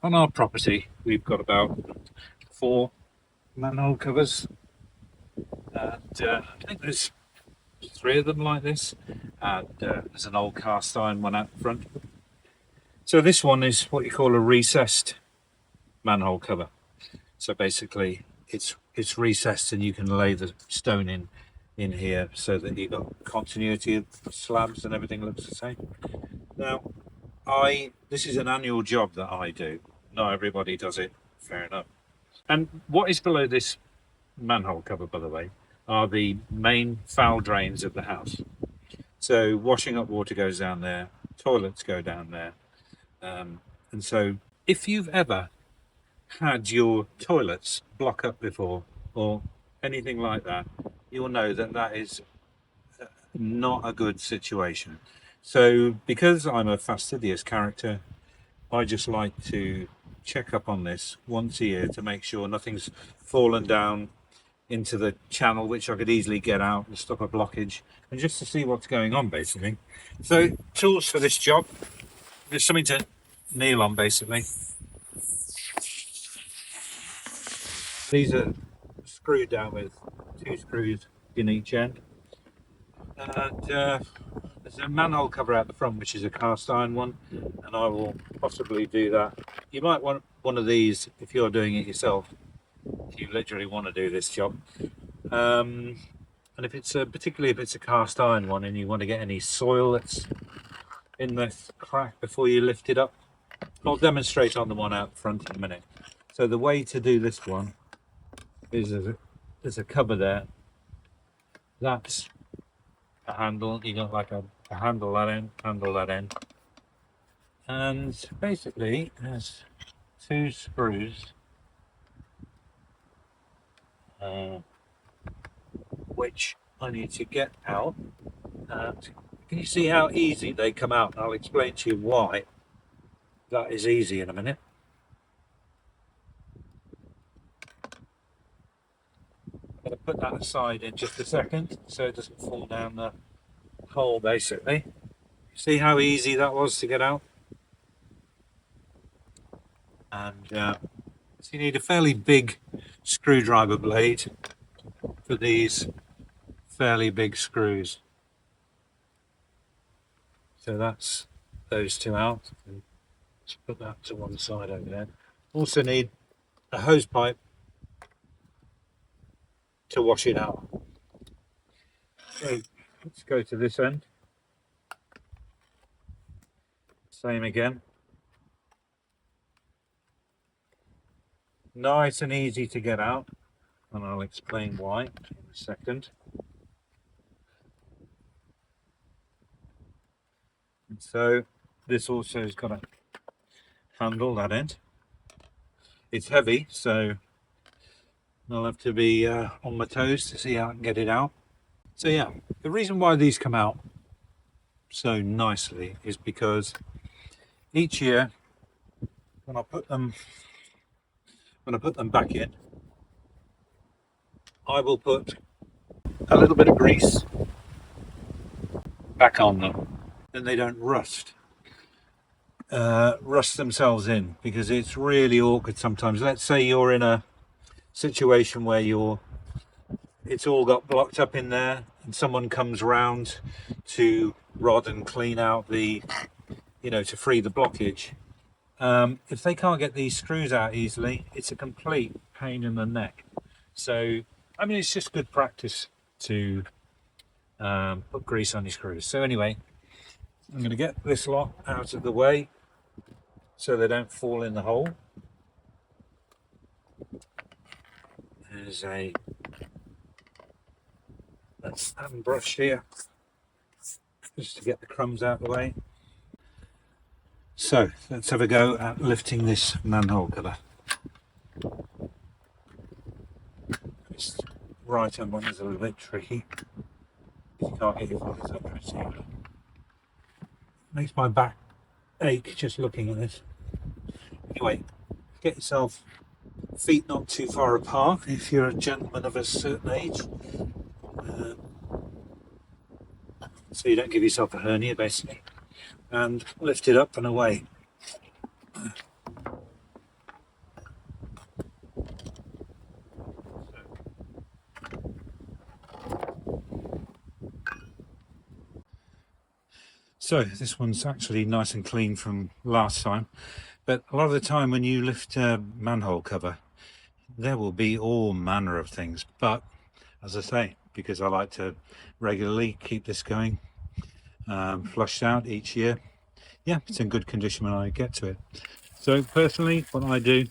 On our property, we've got about 4 manhole covers, and I think there's 3 of them like this, and there's an old cast iron one out front. So this one is what you call a recessed manhole cover. So basically, it's recessed, and you can lay the stone in here so that you've got continuity of slabs and everything looks the same. Now, this is an annual job that I do. Not everybody does it, fair enough. And what is below this manhole cover, by the way, are the main foul drains of the house. So washing up water goes down there, toilets go down there. And so if you've ever had your toilets block up before or anything like that, you'll know that that is not a good situation. So because I'm a fastidious character, I just like to check up on this once a year to make sure nothing's fallen down into the channel, which I could easily get out and stop a blockage, and just to see what's going on basically. So tools for this job, there's something to kneel on basically. These are screwed down with 2 screws in each end, and there's a manhole cover out the front which is a cast iron one, and I will possibly do that. You might want one of these if you're doing it yourself, if you literally want to do this job. And if it's particularly if it's a cast iron one and you want to get any soil that's in the crack before you lift it up, I'll demonstrate on the one out front in a minute. So the way to do this one is there's a cover there. That's a handle. You got like a handle that end, and basically there's 2 screws which I need to get out. Can you see how easy they come out? I'll explain to you why that is easy in a minute. I'm going to put that aside in just a second so it doesn't fall down the hole basically. See how easy that was to get out? And so you need a fairly big screwdriver blade for these fairly big screws. So that's those 2 out. Let's put that to one side over there. Also need a hose pipe to wash it out. So let's go to this end. Same again. Nice and easy to get out, and I'll explain why in a second. And so this also has got a handle that end. It's heavy, so I'll have to be on my toes to see how I can get it out. So yeah, the reason why these come out so nicely is because each year when I put them back in, I will put a little bit of grease back on them, then they don't rust themselves in, because it's really awkward sometimes. Let's say you're in a situation where it's all got blocked up in there and someone comes round to rod and clean out to free the blockage. If they can't get these screws out easily, it's a complete pain in the neck. So I mean, it's just good practice to put grease on your screws. So anyway, I'm going to get this lot out of the way so they don't fall in the hole. There's a sand brush here just to get the crumbs out of the way. So let's have a go at lifting this manhole cover. This right hand one is a little bit tricky. You can't get your fingers up it. Makes my back ache just looking at this. Anyway, get yourself feet not too far apart if you're a gentleman of a certain age. so you don't give yourself a hernia basically, and lift it up and away. So this one's actually nice and clean from last time, but a lot of the time when you lift a manhole cover, there will be all manner of things. But as I say, because I like to regularly keep this going, flushed out each year, yeah, it's in good condition when I get to it. So personally, what I do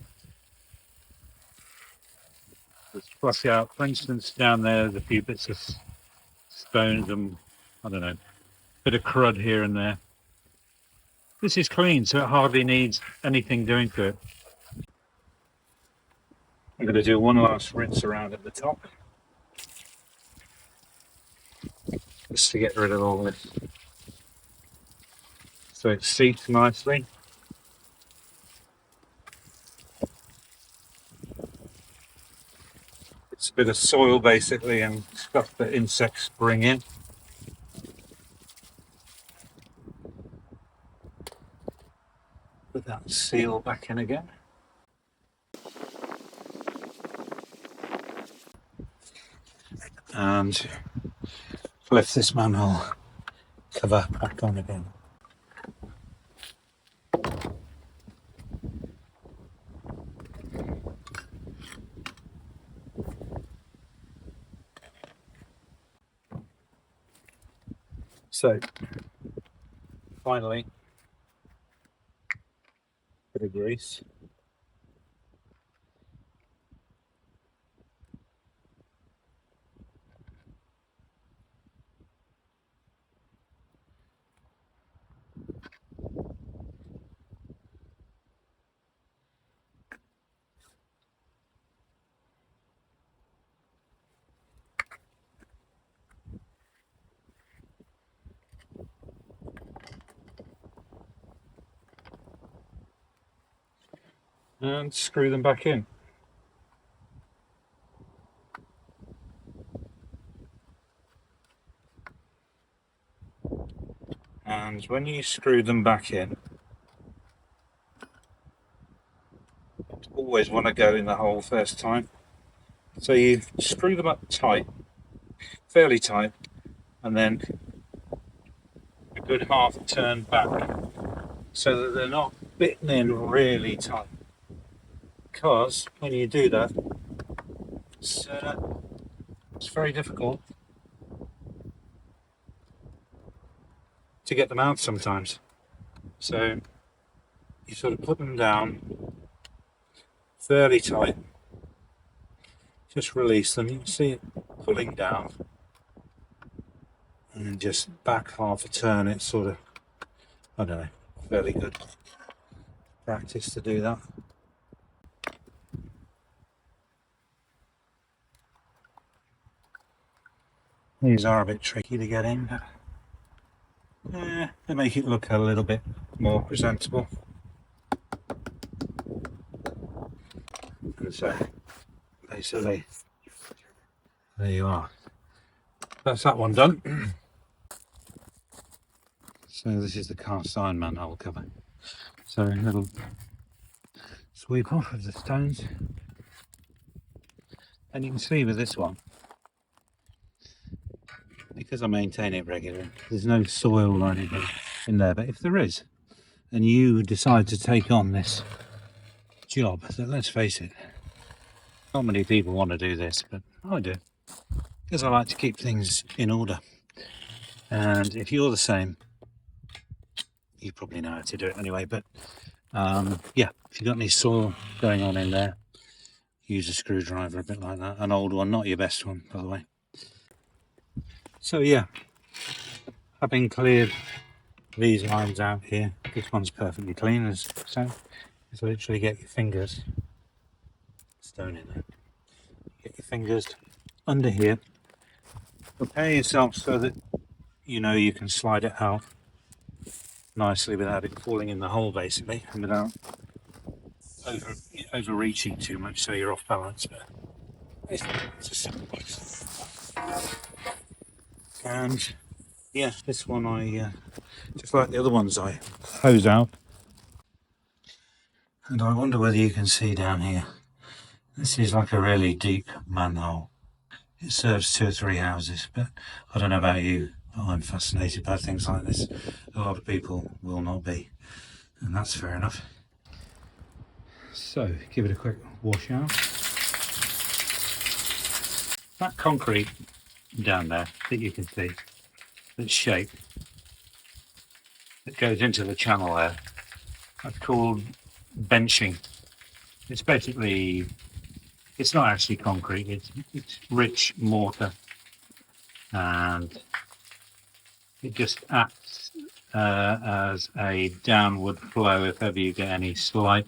is flush out. For instance, down there's a few bits of stones and, I don't know, bit of crud here and there. This is clean, so it hardly needs anything doing to it. I'm going to do one last rinse around at the top, just to get rid of all this, so it seats nicely. It's a bit of soil basically and stuff that insects bring in. Put that seal back in again. And lift this manhole cover back on again. So finally, bit of grease. And screw them back in. And when you screw them back in, you always want to go in the hole first time. So you screw them up tight, fairly tight, and then a good half turn back so that they're not bitten in really tight. Because when you do that, it's very difficult to get them out sometimes. So you sort of put them down fairly tight, just release them. You can see it pulling down, and then just back half a turn. It's sort of, I don't know, fairly good practice to do that. These are a bit tricky to get in, but they make it look a little bit more presentable. And so basically, there you are. That's that one done. So this is the cast iron manhole cover. So a little sweep off of the stones. And you can see with this one, because I maintain it regularly, there's no soil or anything in there. But if there is, and you decide to take on this job, then let's face it, not many people want to do this, but I do, because I like to keep things in order. And if you're the same, you probably know how to do it anyway. But yeah, if you've got any soil going on in there, use a screwdriver a bit like that. An old one, not your best one, by the way. So yeah, having cleared these lines out here, this one's perfectly clean, as so. Just literally get your fingers, stone in there, get your fingers under here, prepare yourself so that you know you can slide it out nicely without it falling in the hole basically, and without overreaching too much so you're off balance. But it's a simple place. And yeah, this one I just like the other ones, I hose out. And I wonder whether you can see down here, this is like a really deep manhole. It serves 2 or 3 houses, but I don't know about you, but I'm fascinated by things like this. A lot of people will not be, and that's fair enough. So give it a quick wash out. That concrete down there that you can see, that's shaped, that goes into the channel there, that's called benching. It's basically, it's not actually concrete, it's rich mortar, and it just acts as a downward flow if ever you get any slight,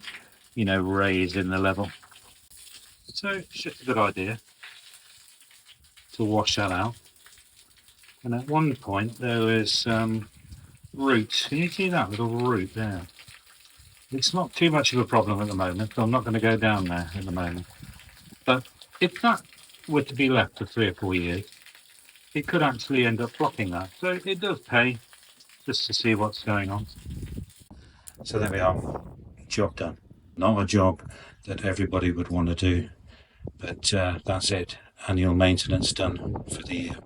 raise in the level. So it's just a good idea to wash that out. And at one point there was roots. Can you see that little root there? It's not too much of a problem at the moment, so I'm not going to go down there at the moment. But if that were to be left for 3 or 4 years, it could actually end up blocking that. So it does pay just to see what's going on. So there we are, job done. Not a job that everybody would want to do, but that's it. Annual maintenance done for the year.